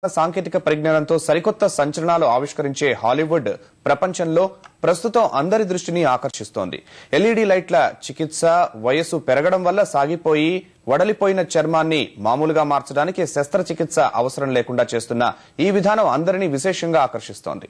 సాంకేతిక పరిజ్ఞానంతో సరికొత్త సంచలనాలు ఆవిష్కరించే హాలీవుడ్ ప్రపంచంలో ప్రస్తుతం అందరి దృష్టిని ఆకర్షిస్తోంది. ఎల్ఈడీ లైట్ల చికిత్స వయస్సు పెరగడం వల్ల సాగిపోయి వడలిపోయిన చర్మాన్ని మామూలుగా మార్చడానికి శస్త్రచికిత్స అవసరం లేకుండా చేస్తున్న ఈ విధానం అందరినీ విశేషంగా ఆకర్షిస్తోంది.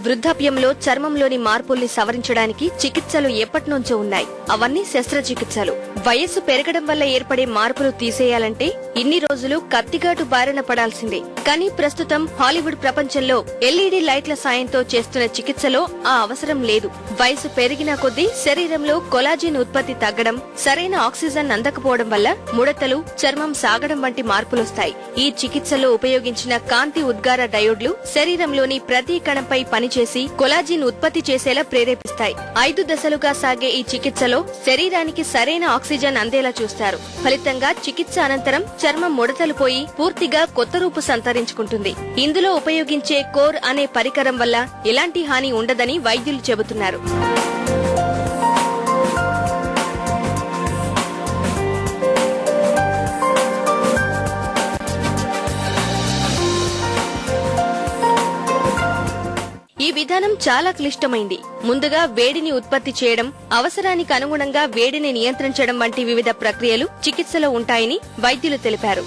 వృద్ధాప్యంలో చర్మంలోని మార్పుల్ని సవరించడానికి చికిత్సలు ఎప్పటినుంచో ఉన్నాయి. అవన్నీ శస్త్రచికిత్సలు. వయస్సు పెరగడం వల్ల ఏర్పడే మార్పులు తీసేయాలంటే ఇన్ని రోజులు కత్తిగాటు బారిన పడాల్సిందే. కానీ ప్రస్తుతం హాలీవుడ్ ప్రపంచంలో ఎల్ఈడీ లైట్ల సాయంతో చేస్తున్న చికిత్సలో ఆ అవసరం లేదు. వయసు పెరిగిన కొద్దీ శరీరంలో కొలాజిన్ ఉత్పత్తి తగ్గడం, సరైన ఆక్సిజన్ అందకపోవడం వల్ల ముడతలు, చర్మం సాగడం వంటి మార్పులొస్తాయి. ఈ చికిత్సలో ఉపయోగించిన కాంతి ఉద్గార డయోడ్లు శరీరంలోని ప్రతి కణంపై పనిచేసి కొలాజిన్ ఉత్పత్తి చేసేలా ప్రేరేపిస్తాయి. 5 దశలుగా సాగే ఈ చికిత్సలో శరీరానికి సరైన ఆక్సిజన్ అందేలా చూస్తారు. ఫలితంగా చికిత్స అనంతరం చర్మం ముడతలు పోయి పూర్తిగా కొత్త రూపు సంతరించుకుంటుంది. ఇందులో ఉపయోగించే కోర్ అనే పరికరం వల్ల ఎలాంటి హాని ఉండదని వైద్యులు చెబుతున్నారు. ఈ విధానం చాలా క్లిష్టమైంది. ముందుగా వేడిని ఉత్పత్తి చేయడం, అవసరానికి అనుగుణంగా వేడిని నియంత్రించడం వంటి వివిధ ప్రక్రియలు చికిత్సలో ఉంటాయని వైద్యులు తెలిపారు.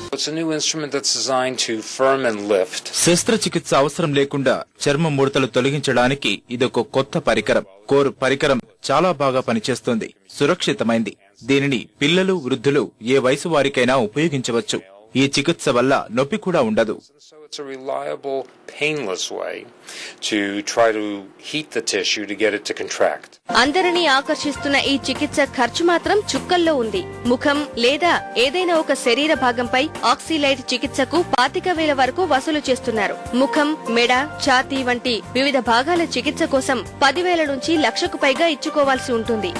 శస్త్రచికిత్స అవసరం లేకుండా చర్మ ముడతలు తొలగించడానికి ఇదొక కొత్త పరికరం. కోర్ పరికరం చాలా బాగా పనిచేస్తుంది, సురక్షితమైంది. దీనిని పిల్లలు, వృద్ధులు ఏ వయసు వారికైనా ఉపయోగించవచ్చు. ఈ చికిత్స వల్ల నొప్పి కూడా ఉండదు. అందరినీ ఆకర్షిస్తున్న ఈ చికిత్స ఖర్చు మాత్రం చుక్కల్లో ఉంది. ముఖం లేదా ఏదైనా ఒక శరీర భాగంపై ఆక్సీలైట్ చికిత్సకు 25,000 వరకు వసూలు చేస్తున్నారు. ముఖం, మెడ, ఛాతీ వంటి వివిధ భాగాల చికిత్స కోసం 10,000 నుంచి 1,00,000కు పైగా ఇచ్చుకోవాల్సి ఉంటుంది.